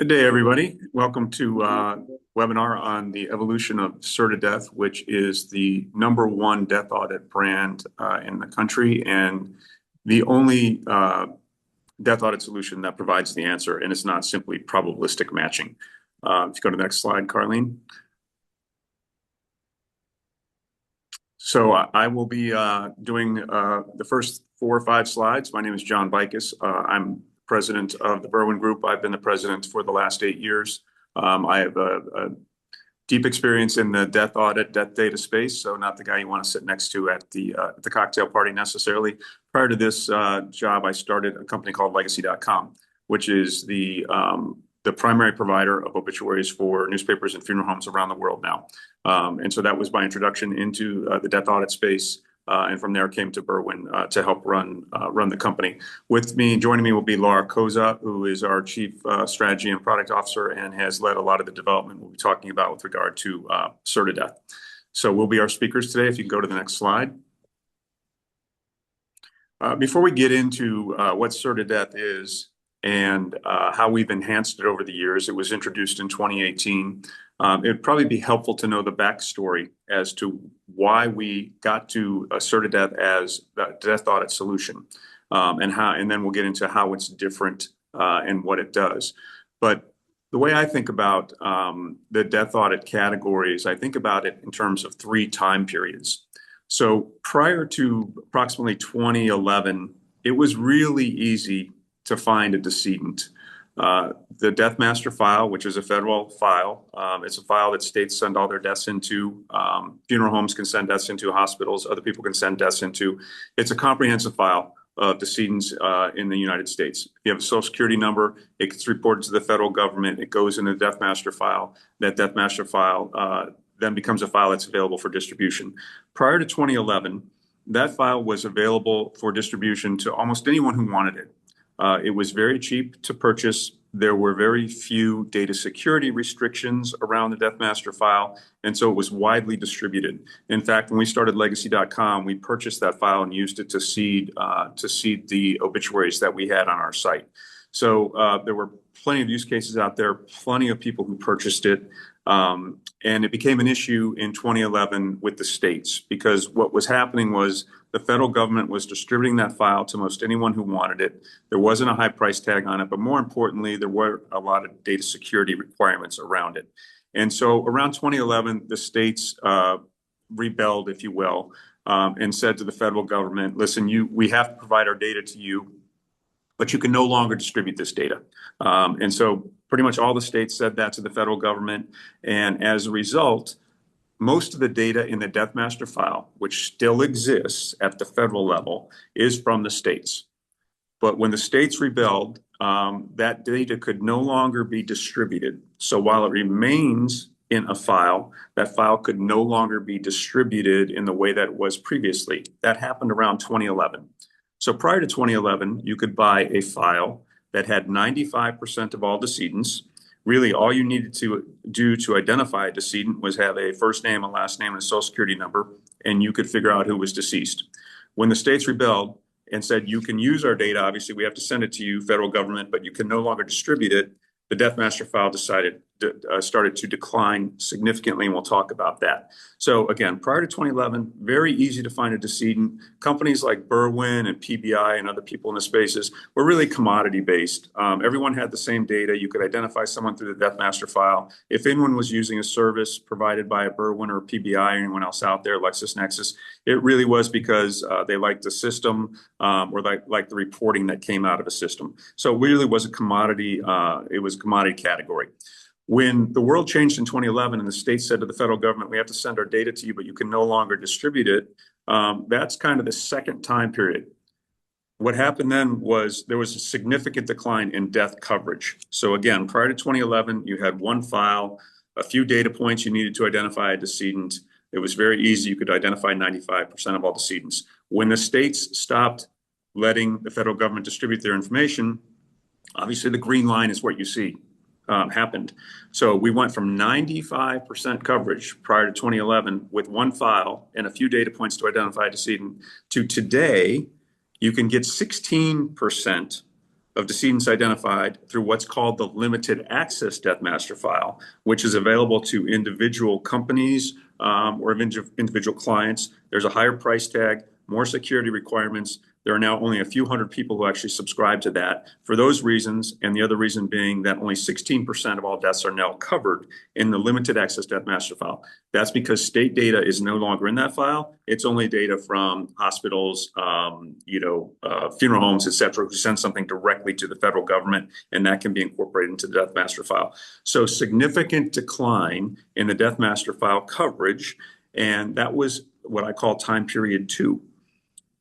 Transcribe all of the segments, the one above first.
Good day, everybody. Welcome to webinar on the evolution of CertiDeath, which is the #1 death audit brand in the country and the only death audit solution that provides the answer, and it's not simply probabilistic matching. If you go to the next slide, Carlene. So I will be doing the first 4 or 5 slides. My name is John Bicus. I'm president of the Berwyn Group. I've been the president for the last 8 years. I have a deep experience in the death audit, death data space, so not the guy you want to sit next to at the cocktail party necessarily. Prior to this job, I started a company called Legacy.com, which is the primary provider of obituaries for newspapers and funeral homes around the world now. And so that was my introduction into the death audit space. And from there came to Berwyn to help run the company. With me, joining me will be Laura Koza, who is our Chief Strategy and Product Officer and has led a lot of the development we'll be talking about with regard to CertiDeath. So we'll be our speakers today. If you can go to the next slide. Before we get into what CertiDeath is and how we've enhanced it over the years, it was introduced in 2018. It'd probably be helpful to know the backstory as to why we got to CertiDeath as the death audit solution, and then we'll get into how it's different and what it does. But the way I think about the death audit categories, I think about it in terms of 3 time periods. So prior to approximately 2011, it was really easy to find a decedent. The Death Master file, which is a federal file, it's a file that states send all their deaths into. Funeral homes can send deaths into, hospitals, other people can send deaths into. It's a comprehensive file of decedents in the United States. If you have a Social Security number, it gets reported to the federal government. It goes in the Death Master file. That Death Master file then becomes a file that's available for distribution. Prior to 2011, that file was available for distribution to almost anyone who wanted it. It was very cheap to purchase. There were very few data security restrictions around the Death Master file, and so it was widely distributed. In fact, when we started Legacy.com, we purchased that file and used it to seed the obituaries that we had on our site. So there were plenty of use cases out there, plenty of people who purchased it. And it became an issue in 2011 with the states because what was happening was the federal government was distributing that file to most anyone who wanted it. There wasn't a high price tag on it, but more importantly, there were a lot of data security requirements around it. And so around 2011, the states rebelled, if you will, and said to the federal government, listen, we have to provide our data to you, but you can no longer distribute this data. And so pretty much all the states said that to the federal government. And as a result, most of the data in the Death Master file, which still exists at the federal level, is from the states. But when the states rebelled, that data could no longer be distributed. So while it remains in a file, that file could no longer be distributed in the way that it was previously. That happened around 2011. So prior to 2011, you could buy a file that had 95% of all decedents. Really, all you needed to do to identify a decedent was have a first name, a last name, and a Social Security number, and you could figure out who was deceased. When the states rebelled and said, you can use our data, obviously we have to send it to you, federal government, but you can no longer distribute it, the Death Master file started to decline significantly, and we'll talk about that. So again, prior to 2011, very easy to find a decedent. Companies like Berwyn and PBI and other people in the spaces were really commodity-based. Everyone had the same data. You could identify someone through the Death Master file. If anyone was using a service provided by a Berwyn or PBI or anyone else out there, LexisNexis, it really was because they liked the system or liked the reporting that came out of a system. So it really was a commodity. It was a commodity category. When the world changed in 2011 and the states said to the federal government, we have to send our data to you, but you can no longer distribute it, that's kind of the second time period. What happened then was there was a significant decline in death coverage. So again, prior to 2011, you had one file, a few data points you needed to identify a decedent. It was very easy. You could identify 95% of all decedents. When the states stopped letting the federal government distribute their information, obviously the green line is what you see. Happened. So we went from 95% coverage prior to 2011 with one file and a few data points to identify a decedent to today, you can get 16% of decedents identified through what's called the limited access death master file, which is available to individual companies or individual clients. There's a higher price tag, more security requirements. There are now only a few hundred people who actually subscribe to that for those reasons, and the other reason being that only 16% of all deaths are now covered in the limited access death master file. That's because state data is no longer in that file. It's only data from hospitals, funeral homes, et cetera, who send something directly to the federal government, and that can be incorporated into the death master file. So significant decline in the death master file coverage, and that was what I call time period 2.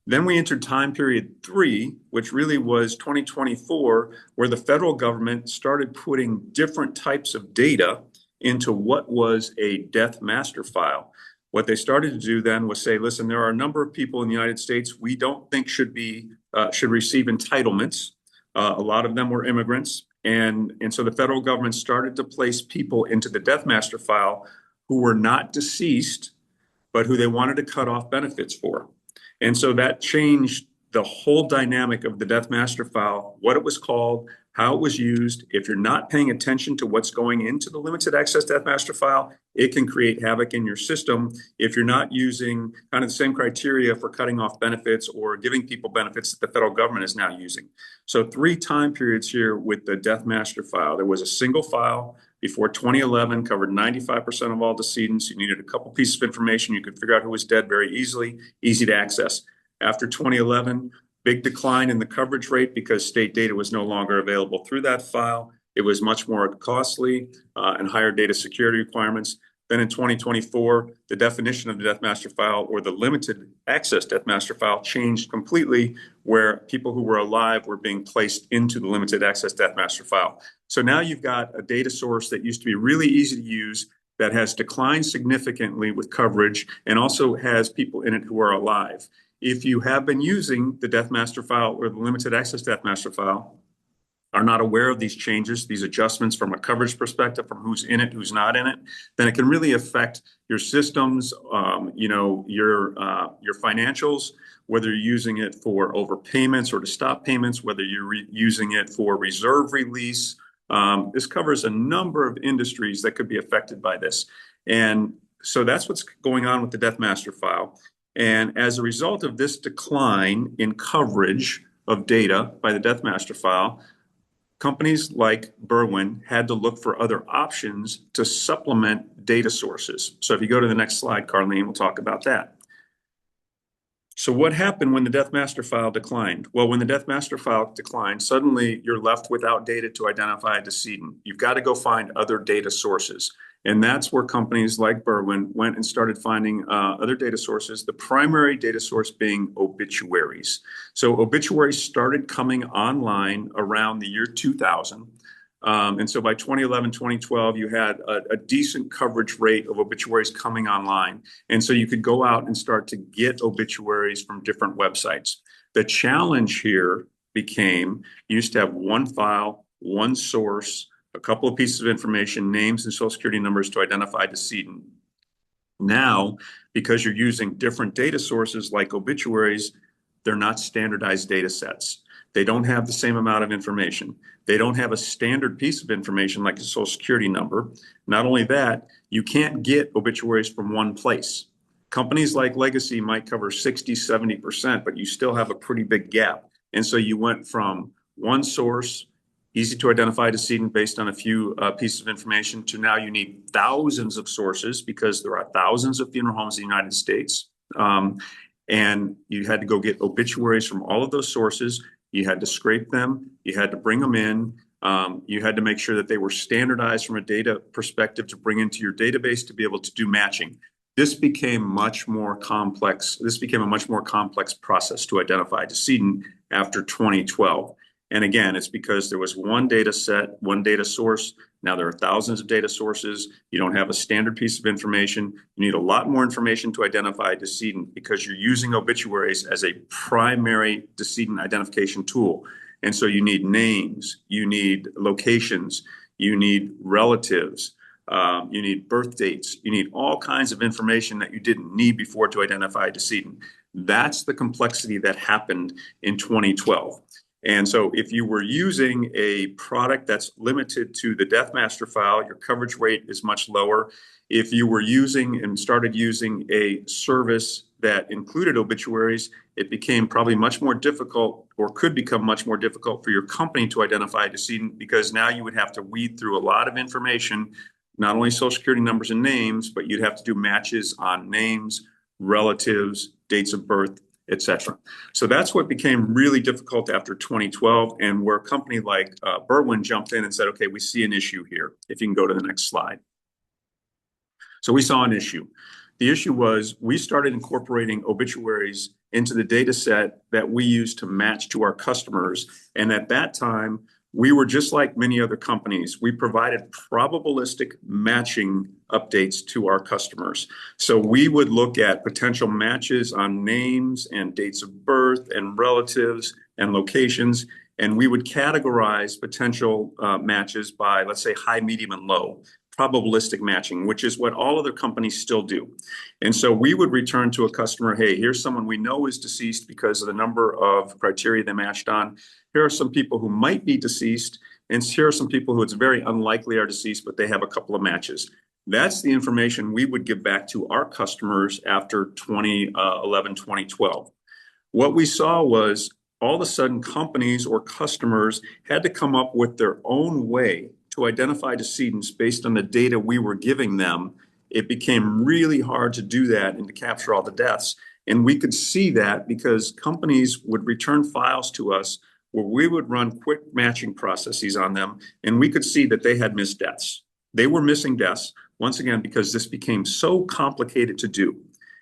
Then we entered time period 3, which really was 2024, where the federal government started putting different types of data into what was a death master file. What they started to do then was say, listen, there are a number of people in the United States we don't think should receive entitlements. A lot of them were immigrants. And so the federal government started to place people into the death master file who were not deceased, but who they wanted to cut off benefits for. And so that changed the whole dynamic of the death master file, what it was called, how it was used. If you're not paying attention to what's going into the limited access death master file, it can create havoc in your system. If you're not using kind of the same criteria for cutting off benefits or giving people benefits that the federal government is now using. So 3 time periods here with the death master file. There was a single file before 2011, covered 95% of all decedents. You needed a couple pieces of information. You could figure out who was dead very easily, easy to access. After 2011, big decline in the coverage rate because state data was no longer available through that file. It was much more costly and higher data security requirements. Then in 2024, the definition of the death master file or the limited access death master file changed completely, where people who were alive were being placed into the limited access death master file. So now you've got a data source that used to be really easy to use that has declined significantly with coverage and also has people in it who are alive. If you have been using the death master file or the limited access death master file, are not aware of these changes, these adjustments from a coverage perspective, from who's in it, who's not in it, then it can really affect your systems, your financials, whether you're using it for overpayments or to stop payments, whether you're using it for reserve release. This covers a number of industries that could be affected by this. And so that's what's going on with the death master file. And as a result of this decline in coverage of data by the death master file, companies like Berwyn had to look for other options to supplement data sources. So if you go to the next slide, Carlene, we'll talk about that. So what happened when the death master file declined? Well, when the death master file declined, suddenly you're left without data to identify a decedent. You've got to go find other data sources. And that's where companies like Berwyn went and started finding other data sources, the primary data source being obituaries. So obituaries started coming online around the year 2000. And so by 2011, 2012, you had a decent coverage rate of obituaries coming online. And so you could go out and start to get obituaries from different websites. The challenge here became you used to have one file, one source, a couple of pieces of information, names and social security numbers to identify decedent. Now, because you're using different data sources like obituaries, they're not standardized data sets. They don't have the same amount of information. They don't have a standard piece of information like a social security number. Not only that, you can't get obituaries from one place. Companies like Legacy might cover 60, 70%, but you still have a pretty big gap. And so you went from one source, easy to identify decedent based on a few pieces of information, to now you need thousands of sources because there are thousands of funeral homes in the United States. And you had to go get obituaries from all of those sources. You had to scrape them. You had to bring them in. You had to make sure that they were standardized from a data perspective to bring into your database to be able to do matching. This became much more complex. This became a much more complex process to identify decedent after 2012. And again, it's because there was one data set, one data source. Now there are thousands of data sources. You don't have a standard piece of information. You need a lot more information to identify a decedent because you're using obituaries as a primary decedent identification tool. And so you need names, you need locations, you need relatives, you need birth dates, you need all kinds of information that you didn't need before to identify a decedent. That's the complexity that happened in 2012. And so if you were using a product that's limited to the death master file, your coverage rate is much lower. If you were using and started using a service that included obituaries, it became probably much more difficult, or could become much more difficult, for your company to identify a decedent, because now you would have to weed through a lot of information, not only social security numbers and names, but you'd have to do matches on names, relatives, dates of birth, etc. So that's what became really difficult after 2012, and where a company like Berwyn jumped in and said, okay, we see an issue here. If you can go to the next slide. So we saw an issue. The issue was we started incorporating obituaries into the data set that we use to match to our customers. And at that time, we were just like many other companies. We provided probabilistic matching updates to our customers. So we would look at potential matches on names and dates of birth and relatives and locations, and we would categorize potential matches by, let's say, high, medium, and low. Probabilistic matching, which is what all other companies still do. And so we would return to a customer, hey, here's someone we know is deceased because of the number of criteria they matched on. Here are some people who might be deceased, and here are some people who it's very unlikely are deceased, but they have a couple of matches. That's the information we would give back to our customers after 2011, 2012. What we saw was all of a sudden companies or customers had to come up with their own way to identify decedents based on the data we were giving them. It became really hard to do that and to capture all the deaths. And we could see that because companies would return files to us where we would run quick matching processes on them, and we could see that they had missed deaths. They were missing deaths, once again, because this became so complicated to do.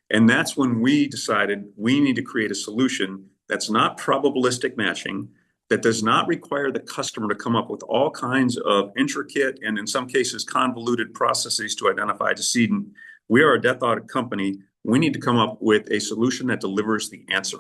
And that's when we decided we need to create a solution that's not probabilistic matching, that does not require the customer to come up with all kinds of intricate and in some cases convoluted processes to identify a decedent. We are a death audit company. We need to come up with a solution that delivers the answer.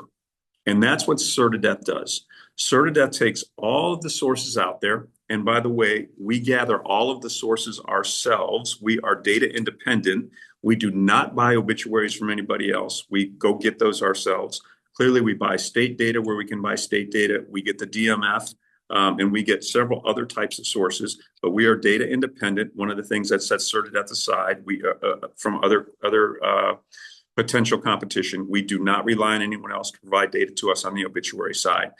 And that's what CertiDeath does. CertiDeath takes all of the sources out there. And by the way, we gather all of the sources ourselves. We are data independent. We do not buy obituaries from anybody else. We go get those ourselves. Clearly, we buy state data where we can buy state data. We get the DMF, and we get several other types of sources, but we are data independent. One of the things that sets CertiDeath aside from other potential competition, we do not rely on anyone else to provide data to us on the obituary side.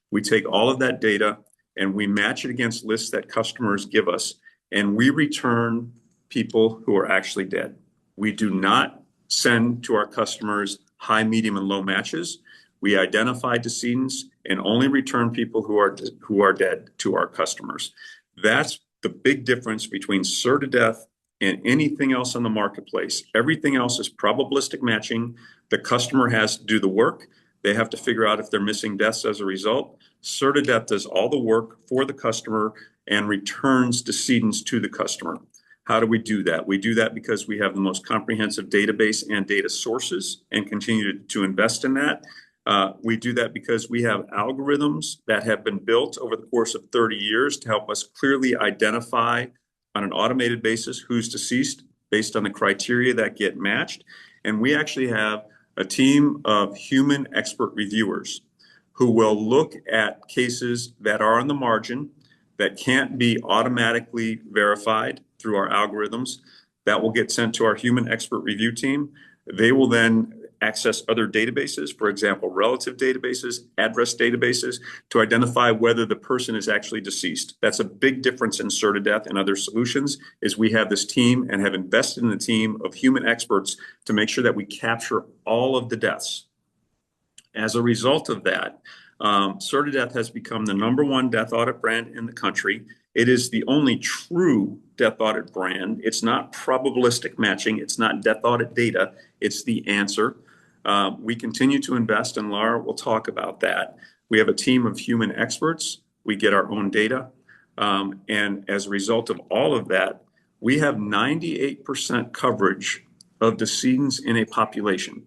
We take all of that data and we match it against lists that customers give us, and we return people who are actually dead. We do not send to our customers high, medium, and low matches. We identify decedents and only return people who are dead to our customers. That's the big difference between CertiDeath and anything else on the marketplace. Everything else is probabilistic matching. The customer has to do the work. They have to figure out if they're missing deaths as a result. CertiDeath does all the work for the customer and returns decedents to the customer. How do we do that? We do that because we have the most comprehensive database and data sources and continue to invest in that. We do that because we have algorithms that have been built over the course of 30 years to help us clearly identify on an automated basis who's deceased based on the criteria that get matched. And we actually have a team of human expert reviewers who will look at cases that are on the margin, that can't be automatically verified through our algorithms, that will get sent to our human expert review team. They will then access other databases, for example, relative databases, address databases, to identify whether the person is actually deceased. That's a big difference in CertiDeath and other solutions, is we have this team and have invested in the team of human experts to make sure that we capture all of the deaths. As a result of that, CertiDeath has become the #1 death audit brand in the country. It is the only true death audit brand. It's not probabilistic matching. It's not death audit data. It's the answer. We continue to invest, and Laura will talk about that. We have a team of human experts. We get our own data. And as a result of all of that, we have 98% coverage of decedents in a population.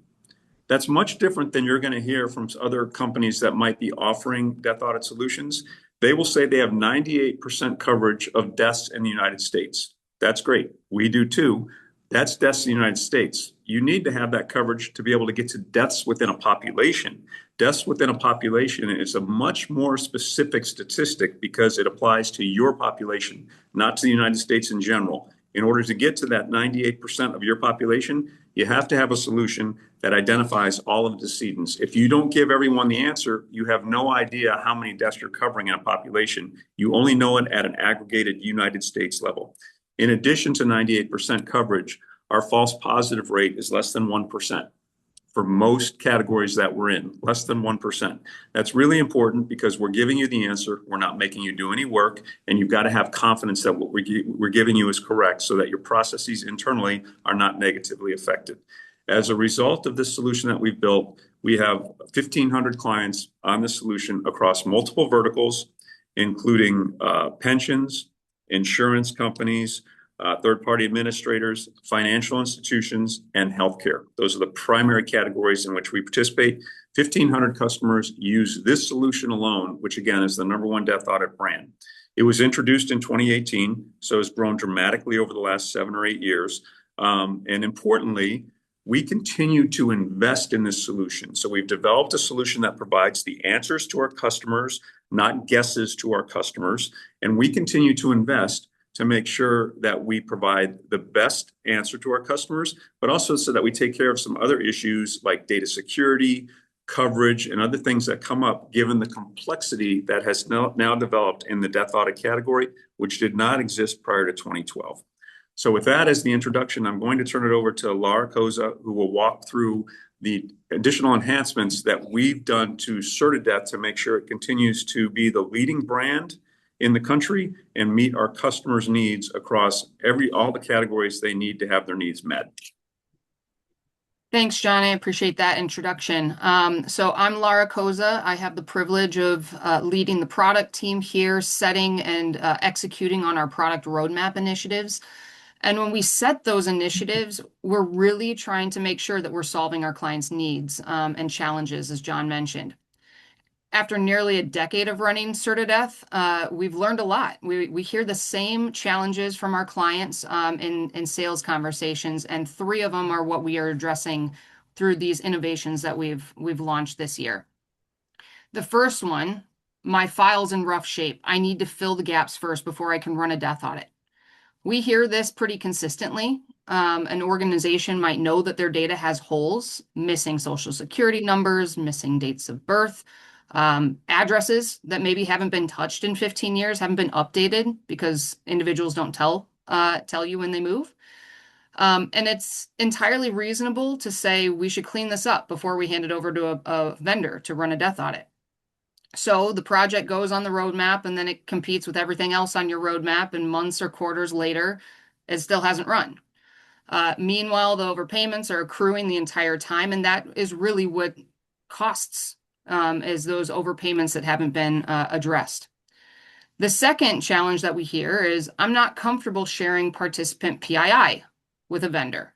That's much different than you're going to hear from other companies that might be offering death audit solutions. They will say they have 98% coverage of deaths in the United States. That's great. We do too. That's deaths in the United States. you need to have that coverage to be able to get to deaths within a population. Deaths within a population is a much more specific statistic because it applies to your population, not to the United States in general. In order to get to that 98% of your population, you have to have a solution that identifies all of the decedents. If you don't give everyone the answer, you have no idea how many deaths you're covering in a population. You only know it at an aggregated United States level. In addition to 98% coverage, our false positive rate is less than 1% for most categories that we're in, less than 1%. That's really important because we're giving you the answer. We're not making you do any work, and you've got to have confidence that what we're giving you is correct so that your processes internally are not negatively affected. As a result of this solution that we've built, we have 1,500 clients on the solution across multiple verticals, including pensions, insurance companies, third-party administrators, financial institutions, and healthcare. Those are the primary categories in which we participate. 1,500 customers use this solution alone, which again is the #1 death audit brand. It was introduced in 2018, so it's grown dramatically over the last 7 or 8 years. And importantly, we continue to invest in this solution. So we've developed a solution that provides the answers to our customers, not guesses to our customers. And we continue to invest to make sure that we provide the best answer to our customers, but also so that we take care of some other issues like data security, coverage, and other things that come up given the complexity that has now developed in the death audit category, which did not exist prior to 2012. So with that as the introduction, I'm going to turn it over to Laura Koza, who will walk through the additional enhancements that we've done to CertiDeath to make sure it continues to be the leading brand in the country and meet our customers' needs across all the categories they need to have their needs met. Thanks, John. I appreciate that introduction. So I'm Laura Koza. I have the privilege of leading the product team here, setting and executing on our product roadmap initiatives. And when we set those initiatives, we're really trying to make sure that we're solving our clients' needs and challenges, as John mentioned. After nearly a decade of running CertiDeath, we've learned a lot. We hear the same challenges from our clients in sales conversations, and 3 of them are what we are addressing through these innovations that we've launched this year. The first one, my file's in rough shape. I need to fill the gaps first before I can run a death audit. We hear this pretty consistently. An organization might know that their data has holes, missing social security numbers, missing dates of birth, addresses that maybe haven't been touched in 15 years, haven't been updated because individuals don't tell you when they move. And it's entirely reasonable to say we should clean this up before we hand it over to a vendor to run a death audit. So the project goes on the roadmap and then it competes with everything else on your roadmap, and months or quarters later, it still hasn't run. Meanwhile, the overpayments are accruing the entire time, and that is really what costs is those overpayments that haven't been addressed. The second challenge that we hear is I'm not comfortable sharing participant PII with a vendor.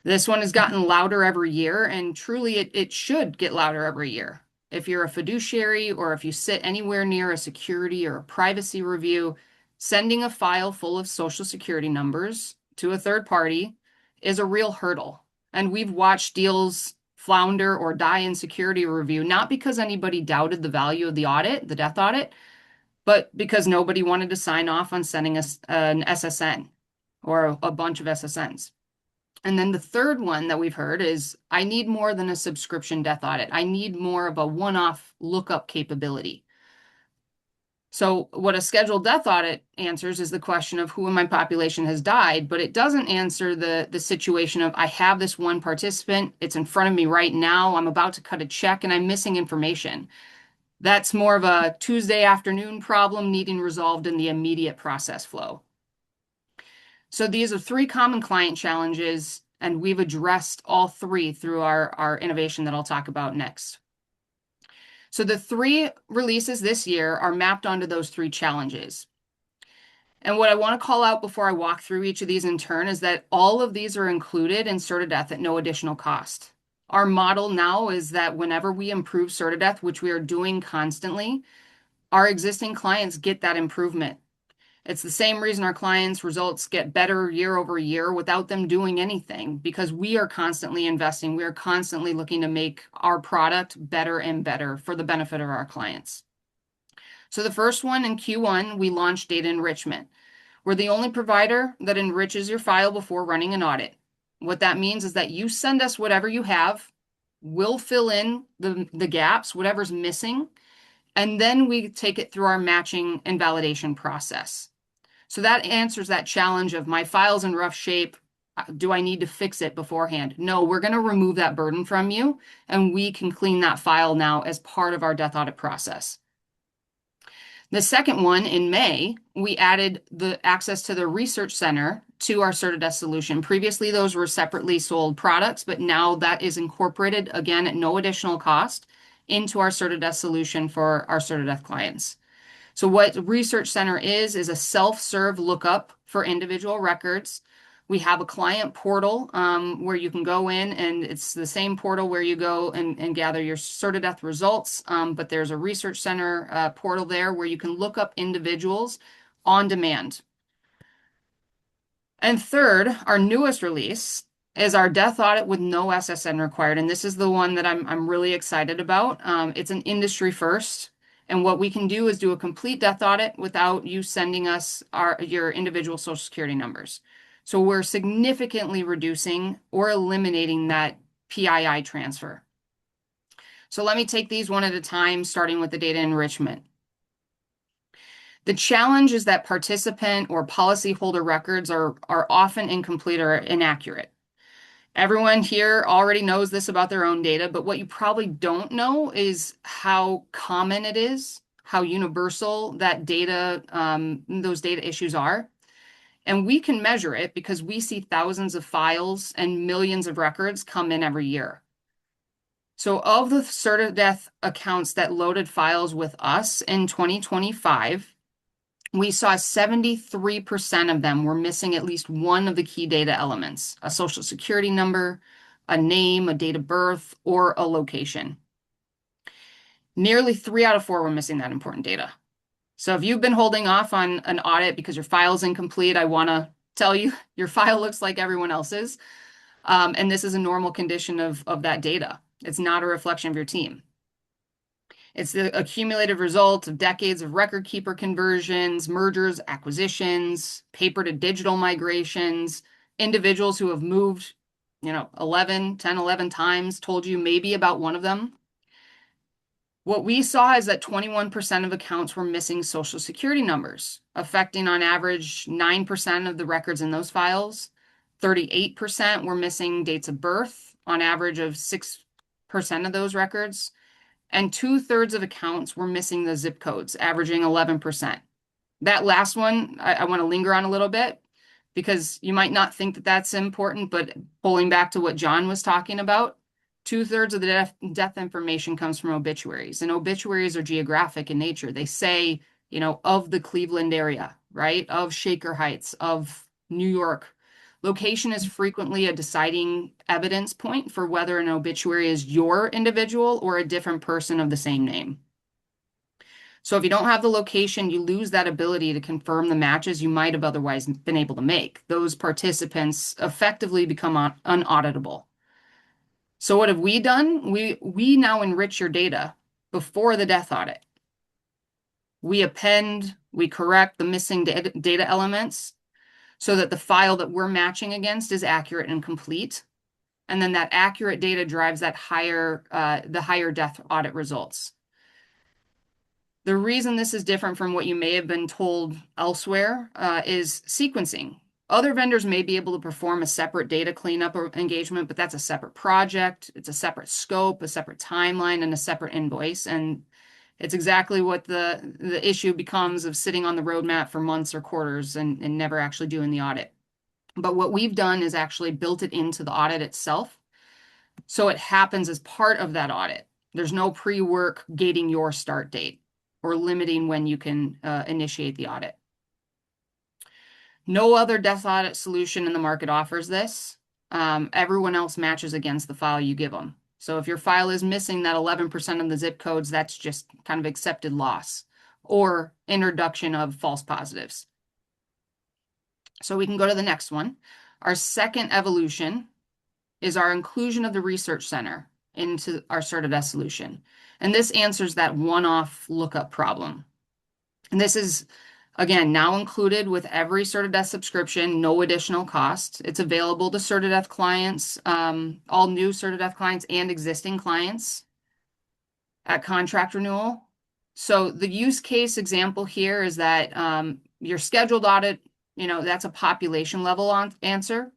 This one has gotten louder every year, and truly it should get louder every year. If you're a fiduciary or if you sit anywhere near a security or a privacy review, sending a file full of social security numbers to a third party is a real hurdle. And we've watched deals flounder or die in security review, not because anybody doubted the value of the audit, the death audit, but because nobody wanted to sign off on sending us an SSN or a bunch of SSNs. And then the third one that we've heard is I need more than a subscription death audit. I need more of a one-off lookup capability. So what a scheduled death audit answers is the question of who in my population has died, but it doesn't answer the situation of I have this one participant, it's in front of me right now, I'm about to cut a check and I'm missing information. That's more of a Tuesday afternoon problem needing resolved in the immediate process flow. So these are 3 common client challenges, and we've addressed all 3 through our innovation that I'll talk about next. So the 3 releases this year are mapped onto those 3 challenges. And what I want to call out before I walk through each of these in turn is that all of these are included in CertiDeath at no additional cost. Our model now is that whenever we improve CertiDeath, which we are doing constantly, our existing clients get that improvement. It's the same reason our clients' results get better year over year without them doing anything, because we are constantly investing. We are constantly looking to make our product better and better for the benefit of our clients. So the first one in Q1, we launched Data Enrichment. We're the only provider that enriches your file before running an audit. What that means is that you send us whatever you have, we'll fill in the gaps, whatever's missing, and then we take it through our matching and validation process. So that answers that challenge of my file's in rough shape. Do I need to fix it beforehand? No, we're going to remove that burden from you, and we can clean that file now as part of our death audit process. The second one in May, we added the access to the research center to our CertiDeath solution. Previously, those were separately sold products, but now that is incorporated again at no additional cost into our CertiDeath solution for our CertiDeath clients. So what Research Center is a self-serve lookup for individual records. We have a client portal where you can go in, and it's the same portal where you go and gather your CertiDeath results, but there's a Research Center portal there where you can look up individuals on demand. And third, our newest release is our death audit with no SSN required, and this is the one that I'm really excited about. It's an industry first. And what we can do is do a complete death audit without you sending us your individual Social Security numbers. So we're significantly reducing or eliminating that PII transfer. So let me take these one at a time, starting with the data enrichment. The challenge is that participant or policyholder records are often incomplete or inaccurate. Everyone here already knows this about their own data, but what you probably don't know is how common it is, how universal that data, those data issues are. And we can measure it because we see thousands of files and millions of records come in every year. So of the CertiDeath accounts that loaded files with us in 2025, we saw 73% of them were missing at least one of the key data elements, a social security number, a name, a date of birth, or a location. Nearly 3 out of 4 were missing that important data. So if you've been holding off on an audit because your file's incomplete, I want to tell you your file looks like everyone else's. And this is a normal condition of that data. It's not a reflection of your team. It's the accumulated result of decades of record keeper conversions, mergers, acquisitions, paper to digital migrations, individuals who have moved, 11 times, told you maybe about one of them. What we saw is that 21% of accounts were missing social security numbers, affecting on average 9% of the records in those files. 38% were missing dates of birth, on average of 6% of those records. And 2/3 of accounts were missing the zip codes, averaging 11%. That last one, I want to linger on a little bit because you might not think that that's important, but pulling back to what John was talking about, 2/3 of the death information comes from obituaries, and obituaries are geographic in nature. They say, of the Cleveland area, right? Of Shaker Heights, of New York. Location is frequently a deciding evidence point for whether an obituary is your individual or a different person of the same name. So if you don't have the location, you lose that ability to confirm the matches you might have otherwise been able to make. Those participants effectively become unauditable. So what have we done? We now enrich your data before the death audit. We append, we correct the missing data elements so that the file that we're matching against is accurate and complete. And then that accurate data drives that the higher death audit results. The reason this is different from what you may have been told elsewhere is sequencing. Other vendors may be able to perform a separate data cleanup or engagement, but that's a separate project. It's a separate scope, a separate timeline, and a separate invoice. And it's exactly what the issue becomes of sitting on the roadmap for months or quarters and never actually doing the audit. But what we've done is actually built it into the audit itself. So it happens as part of that audit. There's no pre-work gating your start date or limiting when you can initiate the audit. No other death audit solution in the market offers this. Everyone else matches against the file you give them. So if your file is missing that 11% of the zip codes, that's just kind of accepted loss or introduction of false positives. So we can go to the next one. Our second evolution is our inclusion of the research center into our CertiDeath solution. And this answers that one-off lookup problem. And this is, again, now included with every CertiDeath subscription, no additional cost. It's available to CertiDeath clients, all new CertiDeath clients and existing clients at contract renewal. So the use case example here is that your scheduled audit, that's a population level answer.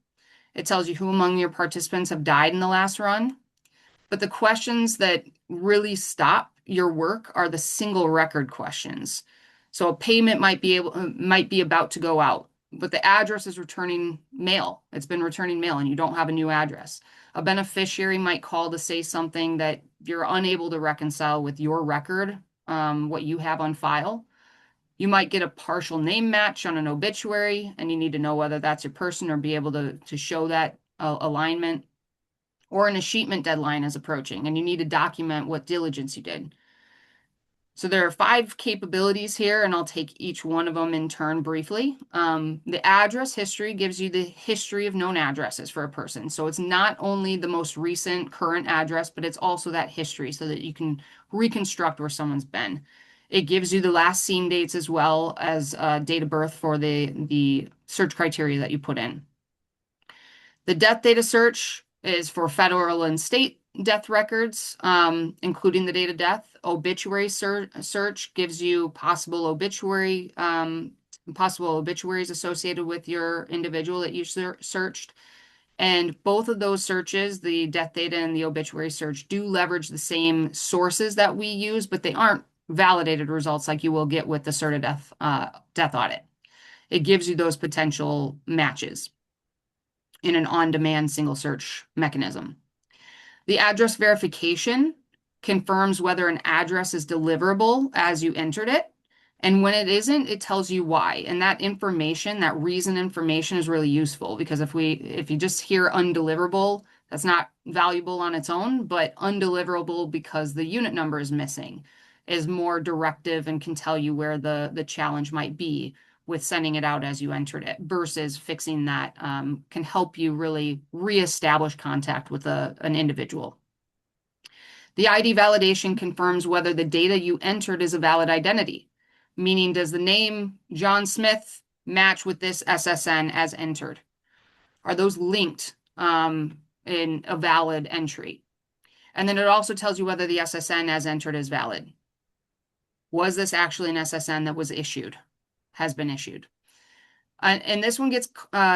It tells you who among your participants have died in the last run. But the questions that really stop your work are the single record questions. So a payment might be about to go out, but the address is returning mail. It's been returning mail and you don't have a new address. A beneficiary might call to say something that you're unable to reconcile with your record, what you have on file. You might get a partial name match on an obituary, and you need to know whether that's your person or be able to show that alignment. Or an escheatment deadline is approaching, and you need to document what diligence you did. So there are 5 capabilities here, and I'll take each one of them in turn briefly. The address history gives you the history of known addresses for a person. So it's not only the most recent current address, but it's also that history so that you can reconstruct where someone's been. It gives you the last seen dates as well as date of birth for the search criteria that you put in. The death data search is for federal and state death records, including the date of death. Obituary search gives you possible obituaries associated with your individual that you searched. And both of those searches, the death data and the obituary search, do leverage the same sources that we use, but they aren't validated results like you will get with the CertiDeath death audit. It gives you those potential matches in an on-demand single search mechanism. The address verification confirms whether an address is deliverable as you entered it. And when it isn't, it tells you why. And that information, that reason information is really useful because if you just hear undeliverable, that's not valuable on its own, but undeliverable because the unit number is missing is more directive and can tell you where the challenge might be with sending it out as you entered it versus fixing that can help you really reestablish contact with an individual. The ID validation confirms whether the data you entered is a valid identity, meaning does the name John Smith match with this SSN as entered? Are those linked in a valid entry? And then it also tells you whether the SSN as entered is valid. Was this actually an SSN that was issued? Has been issued. And this one gets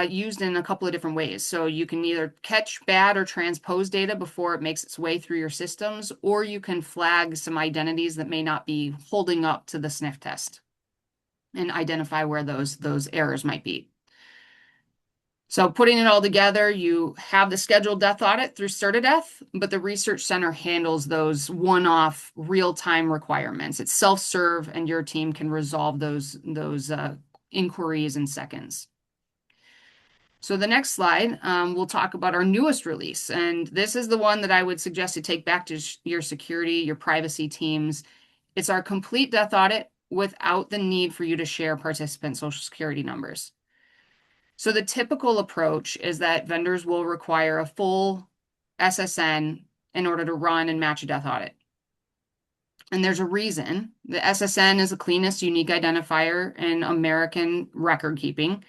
used in a couple of different ways. So you can either catch bad or transpose data before it makes its way through your systems, or you can flag some identities that may not be holding up to the sniff test and identify where those errors might be. So putting it all together, you have the scheduled death audit through CertiDeath, but the research center handles those one-off real-time requirements. It's self-serve, and your team can resolve those inquiries in seconds. So the next slide, we'll talk about our newest release. And this is the one that I would suggest to take back to your security, your privacy teams. It's our complete death audit without the need for you to share participant social security numbers. So the typical approach is that vendors will require a full SSN in order to run and match a death audit. And there's a reason. The SSN is the cleanest unique identifier in American record keeping.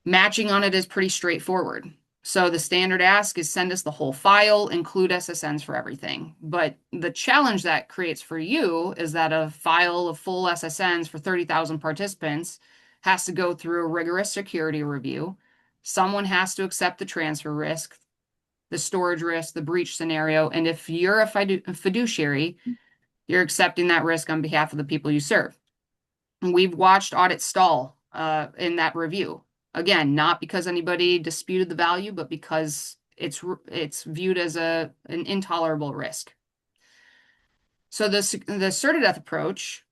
Matching on it is pretty straightforward. So the standard ask is send us the whole file, include SSNs for everything. But the challenge that creates for you is that a file of full SSNs for 30,000 participants has to go through a rigorous security review. Someone has to accept the transfer risk, the storage risk, the breach scenario. And if you're a fiduciary, you're accepting that risk on behalf of the people you serve. And we've watched audits stall in that review. Again, not because anybody disputed the value, but because it's viewed as an intolerable risk. So the CertiDeath approach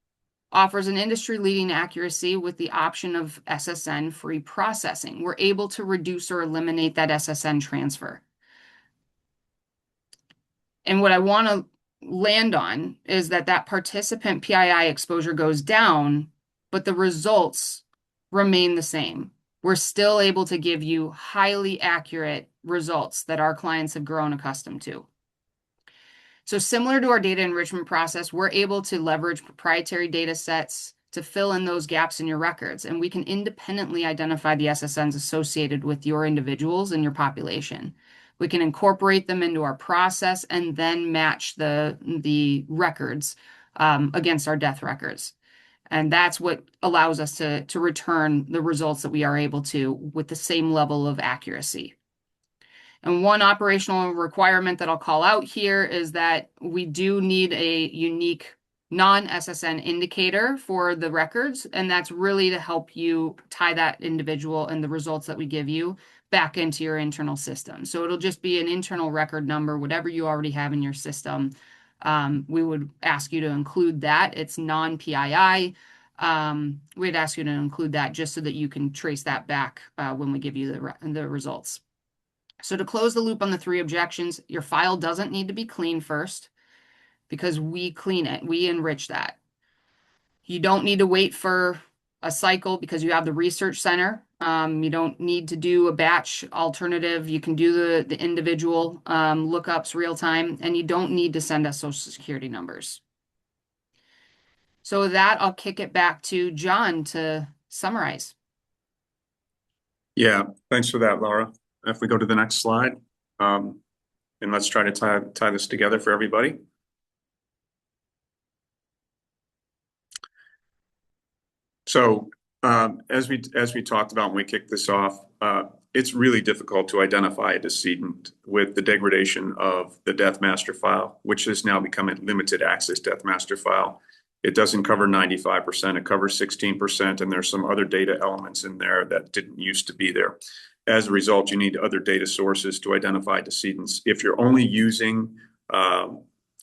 offers an industry-leading accuracy with the option of SSN-free processing. We're able to reduce or eliminate that SSN transfer. And what I want to land on is that participant PII exposure goes down, but the results remain the same. we're still able to give you highly accurate results that our clients have grown accustomed to. So similar to our data enrichment process, we're able to leverage proprietary data sets to fill in those gaps in your records, and we can independently identify the SSNs associated with your individuals and your population. We can incorporate them into our process and then match the records against our death records. And that's what allows us to return the results that we are able to with the same level of accuracy. And one operational requirement that I'll call out here is that we do need a unique non-SSN indicator for the records, and that's really to help you tie that individual and the results that we give you back into your internal system. So it'll just be an internal record number, whatever you already have in your system. We would ask you to include that. It's non-PII. We'd ask you to include that just so that you can trace that back when we give you the results. So to close the loop on the 3 objections, your file doesn't need to be clean first because we clean it. We enrich that. You don't need to wait for a cycle because you have the research center. You don't need to do a batch alternative. You can do the individual lookups real time, and you don't need to send us social security numbers. So with that, I'll kick it back to John to summarize. Yeah, thanks for that, Laura. If we go to the next slide, and let's try to tie this together for everybody. So as we talked about when we kicked this off, it's really difficult to identify a decedent with the degradation of the death master file, which has now become a limited access death master file. It doesn't cover 95%, it covers 16%, and there's some other data elements in there that didn't used to be there. As a result, you need other data sources to identify decedents. If you're only using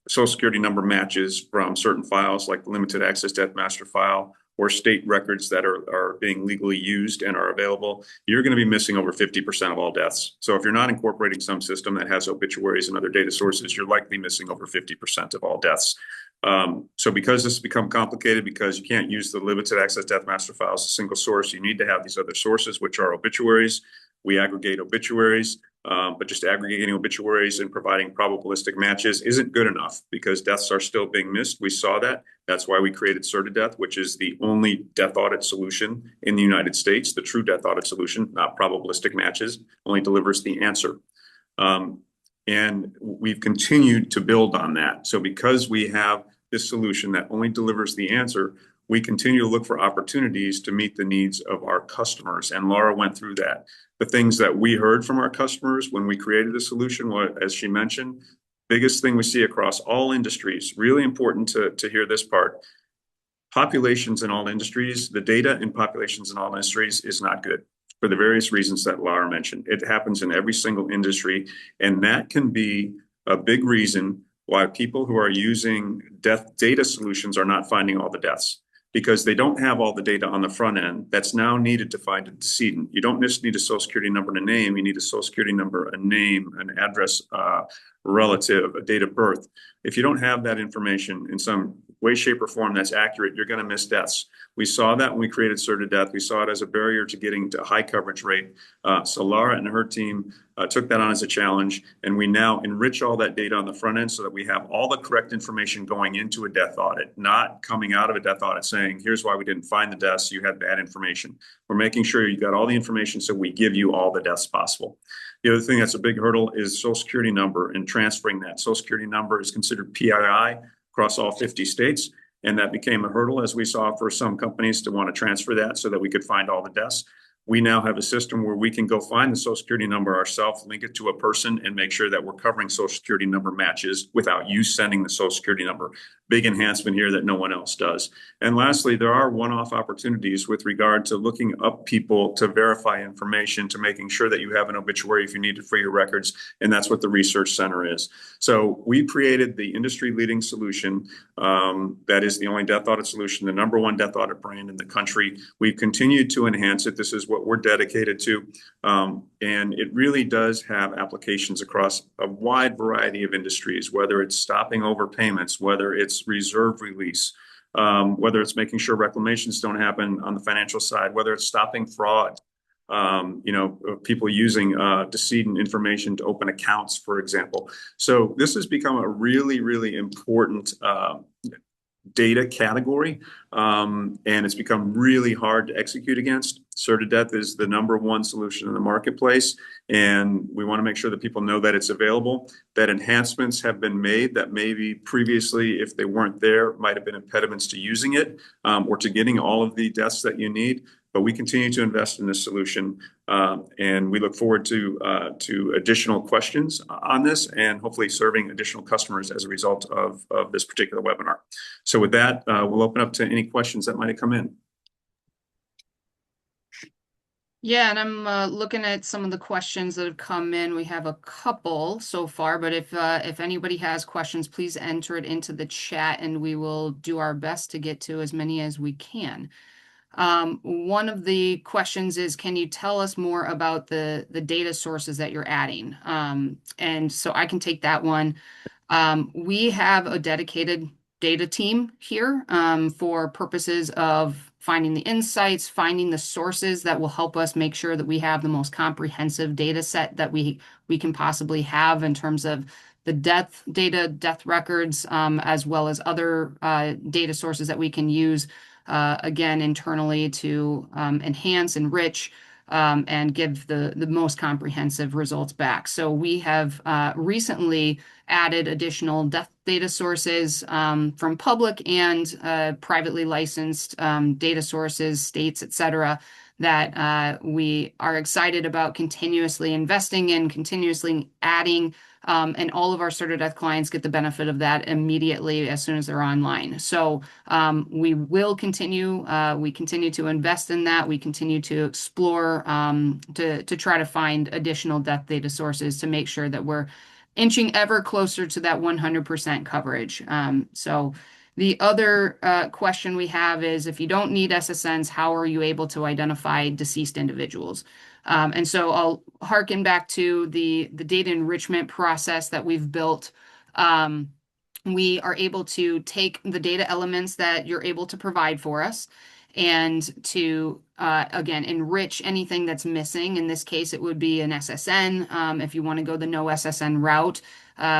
social security number matches from certain files like the limited access death master file or state records that are being legally used and are available, you're going to be missing over 50% of all deaths. So if you're not incorporating some system that has obituaries and other data sources, you're likely missing over 50% of all deaths. So because this has become complicated, because you can't use the limited access death master file as a single source, you need to have these other sources, which are obituaries. We aggregate obituaries, but just aggregating obituaries and providing probabilistic matches isn't good enough because deaths are still being missed. We saw that. That's why we created CertiDeath, which is the only death audit solution in the United States, the true death audit solution, not probabilistic matches, only delivers the answer. And we've continued to build on that. So because we have this solution that only delivers the answer, we continue to look for opportunities to meet the needs of our customers. And Laura went through that. The things that we heard from our customers when we created the solution, as she mentioned, biggest thing we see across all industries, really important to hear this part, populations in all industries, the data in populations in all industries is not good for the various reasons that Laura mentioned. It happens in every single industry, and that can be a big reason why people who are using death data solutions are not finding all the deaths, because they don't have all the data on the front end that's now needed to find a decedent. You don't just need a social security number and a name. You need a social security number, a name, an address, relative, a date of birth. If you don't have that information in some way, shape, or form that's accurate, you're going to miss deaths. We saw that when we created CertiDeath. We saw it as a barrier to getting to high coverage rate. So Laura and her team took that on as a challenge, and we now enrich all that data on the front end so that we have all the correct information going into a death audit, not coming out of a death audit saying, here's why we didn't find the deaths, you had bad information. We're making sure you got all the information so we give you all the deaths possible. The other thing that's a big hurdle is social security number and transferring that. Social security number is considered PII across all 50 states. And that became a hurdle, as we saw, for some companies to want to transfer that so that we could find all the deaths. We now have a system where we can go find the social security number ourselves, link it to a person, and make sure that we're covering social security number matches without you sending the social security number. Big enhancement here that no one else does. And lastly, there are one-off opportunities with regard to looking up people to verify information, to making sure that you have an obituary if you need it for your records. And that's what the research center is. So we created the industry-leading solution that is the only death audit solution, the #1 death audit brand in the country. We've continued to enhance it. This is what we're dedicated to. And it really does have applications across a wide variety of industries, whether it's stopping overpayments, whether it's reserve release, whether it's making sure reclamations don't happen on the financial side, whether it's stopping fraud, of people using decedent information to open accounts, for example. So this has become a really, really important data category, and it's become really hard to execute against. CertiDeath is the #1 solution in the marketplace, and we want to make sure that people know that it's available, that enhancements have been made that maybe previously, if they weren't there, might have been impediments to using it or to getting all of the deaths that you need. But we continue to invest in this solution, and we look forward to additional questions on this and hopefully serving additional customers as a result of this particular webinar. So with that, we'll open up to any questions that might have come in. Yeah, and I'm looking at some of the questions that have come in. We have a couple so far, but if anybody has questions, please enter it into the chat, and we will do our best to get to as many as we can. One of the questions is, can you tell us more about the data sources that you're adding? And so I can take that one. We have a dedicated data team here for purposes of finding the insights, finding the sources that will help us make sure that we have the most comprehensive data set that we can possibly have in terms of the death data, death records, as well as other data sources that we can use, again, internally to enhance, enrich, and give the most comprehensive results back. So we have recently added additional death data sources from public and privately licensed data sources, states, et cetera, that we are excited about continuously investing in, continuously adding, and all of our CertiDeath clients get the benefit of that immediately as soon as they're online. So we will continue. We continue to invest in that. We continue to explore to try to find additional death data sources to make sure that we're inching ever closer to that 100% coverage. So the other question we have is, if you don't need SSNs, how are you able to identify deceased individuals? And so I'll harken back to the data enrichment process that we've built. We are able to take the data elements that you're able to provide for us and to, again, enrich anything that's missing. In this case, it would be an SSN. If you want to go the no SSN route,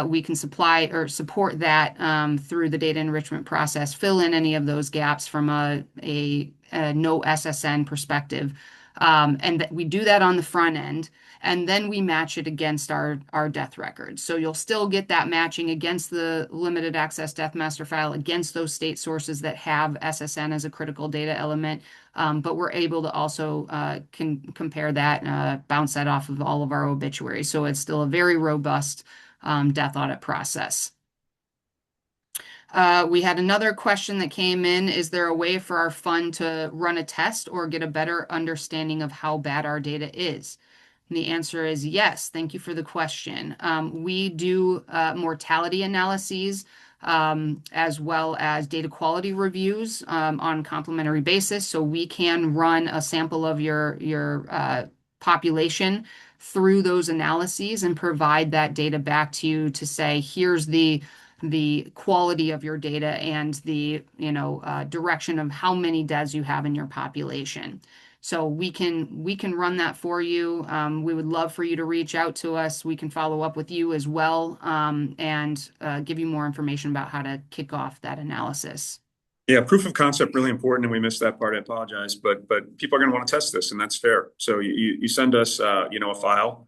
we can supply or support that through the data enrichment process, fill in any of those gaps from a no SSN perspective. And we do that on the front end, and then we match it against our death records. So you'll still get that matching against the limited access death master file, against those state sources that have SSN as a critical data element. But we're able to also compare that, bounce that off of all of our obituaries. So it's still a very robust death audit process. We had another question that came in. Is there a way for our fund to run a test or get a better understanding of how bad our data is? And the answer is yes. Thank you for the question. We do mortality analyses as well as data quality reviews on a complementary basis. So we can run a sample of your population through those analyses and provide that data back to you to say, here's the quality of your data and the direction of how many deaths you have in your population. So we can run that for you. We would love for you to reach out to us. We can follow up with you as well, and give you more information about how to kick off that analysis. Yeah, proof of concept really important, and we missed that part. I apologize, but people are going to want to test this, and that's fair. So you send us a file.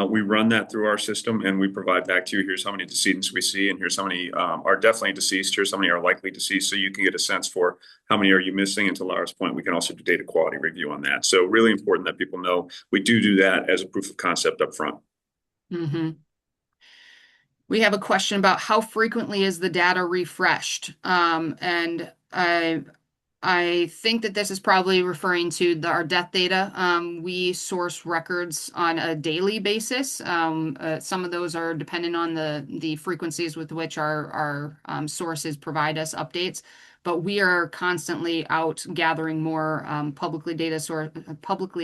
We run that through our system, and we provide back to you, here's how many decedents we see, and here's how many are definitely deceased, here's how many are likely deceased, so you can get a sense for how many are you missing. And to Lara's point, we can also do data quality review on that. So really important that people know we do that as a proof of concept up front. Mm-hmm. We have a question about how frequently is the data refreshed? And I think that this is probably referring to our death data. We source records on a daily basis. Some of those are dependent on the frequencies with which our sources provide us updates. But we are constantly out gathering more publicly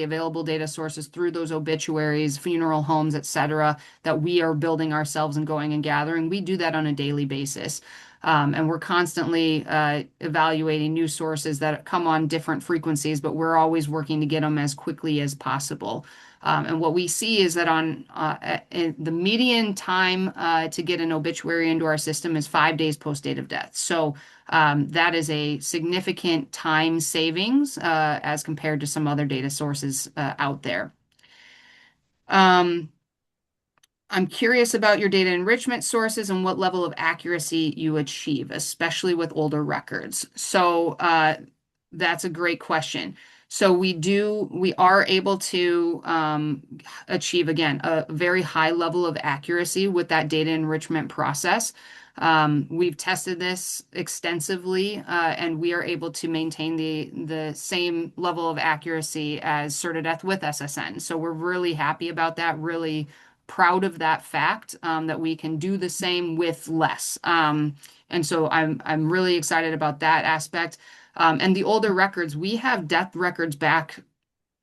available data sources through those obituaries, funeral homes, et cetera, that we are building ourselves and going and gathering. We do that on a daily basis. And we're constantly evaluating new sources that come on different frequencies, but we're always working to get them as quickly as possible. And what we see is that the median time to get an obituary into our system is 5 days post date of death. So that is a significant time savings as compared to some other data sources out there. I'm curious about your data enrichment sources and what level of accuracy you achieve, especially with older records. So that's a great question. So we are able to achieve, again, a very high level of accuracy with that data enrichment process. We've tested this extensively, and we are able to maintain the same level of accuracy as CertiDeath with SSN. So we're really happy about that, really proud of that fact, that we can do the same with less. And so I'm really excited about that aspect. And the older records, we have death records back,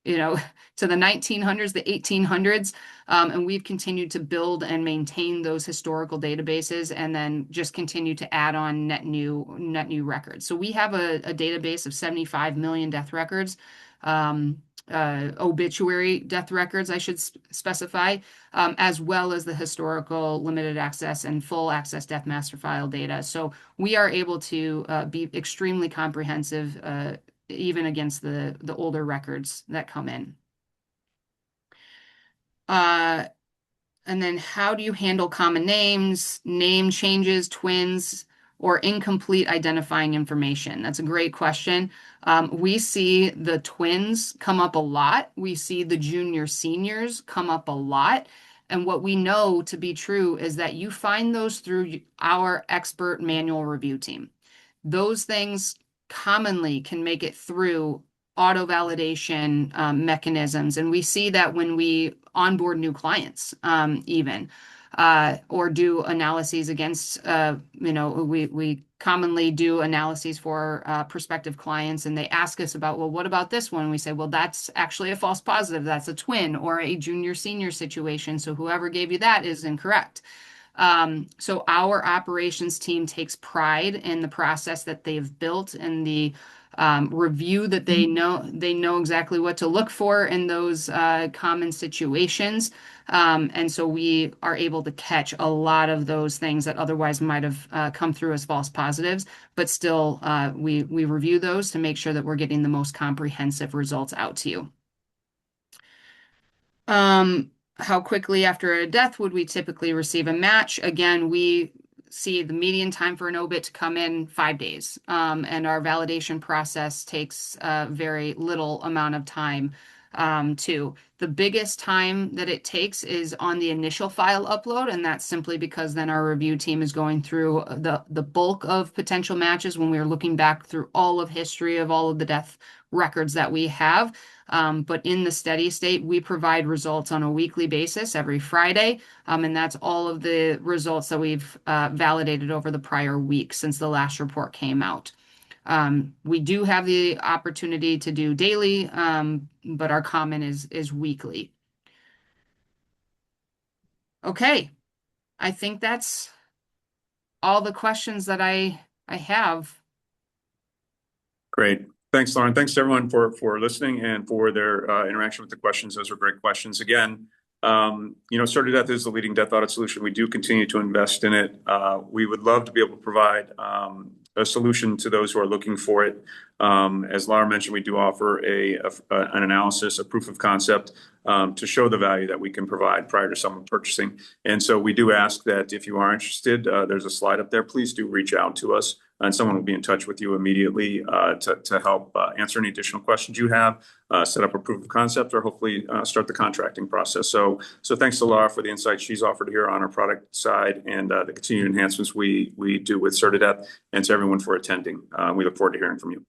to the 1900s, the 1800s, and we've continued to build and maintain those historical databases, and then just continue to add on net new records. So we have a database of 75 million death records. Obituary death records, I should specify, as well as the historical limited access and full access death master file data. So we are able to be extremely comprehensive, even against the older records that come in. And then how do you handle common names, name changes, twins, or incomplete identifying information? That's a great question. We see the twins come up a lot. We see the junior seniors come up a lot. And what we know to be true is that you find those through our expert manual review team. Those things commonly can make it through auto validation mechanisms. And we see that when we onboard new clients, even, or do analyses against, we commonly do analyses for prospective clients, and they ask us about, well, what about this one? And we say, well, that's actually a false positive. That's a twin or a junior senior situation. So whoever gave you that is incorrect. So our operations team takes pride in the process that they've built and the review that they know exactly what to look for in those common situations. And so we are able to catch a lot of those things that otherwise might have come through as false positives, but still we review those to make sure that we're getting the most comprehensive results out to you. How quickly after a death would we typically receive a match? Again, we see the median time for an obit to come in 5 days. And our validation process takes a very little amount of time too. The biggest time that it takes is on the initial file upload, and that's simply because then our review team is going through the bulk of potential matches when we're looking back through all of history of all of the death records that we have. But in the steady state, we provide results on a weekly basis every Friday. And that's all of the results that we've validated over the prior week since the last report came out. We do have the opportunity to do daily, but our common is weekly. Okay, I think that's all the questions that I have. Great. Thanks, Lauren. Thanks to everyone for listening and for their interaction with the questions. Those were great questions. Again, CertiDeath is the leading death audit solution. We do continue to invest in it. We would love to be able to provide a solution to those who are looking for it. As Laura mentioned, we do offer an analysis, a proof of concept to show the value that we can provide prior to someone purchasing. And so we do ask that if you are interested, there's a slide up there. Please do reach out to us, and someone will be in touch with you immediately to help answer any additional questions you have, set up a proof of concept, or hopefully start the contracting process. So thanks to Laura for the insights she's offered here on our product side and the continued enhancements we do with CertiDeath, and to everyone for attending. We look forward to hearing from you.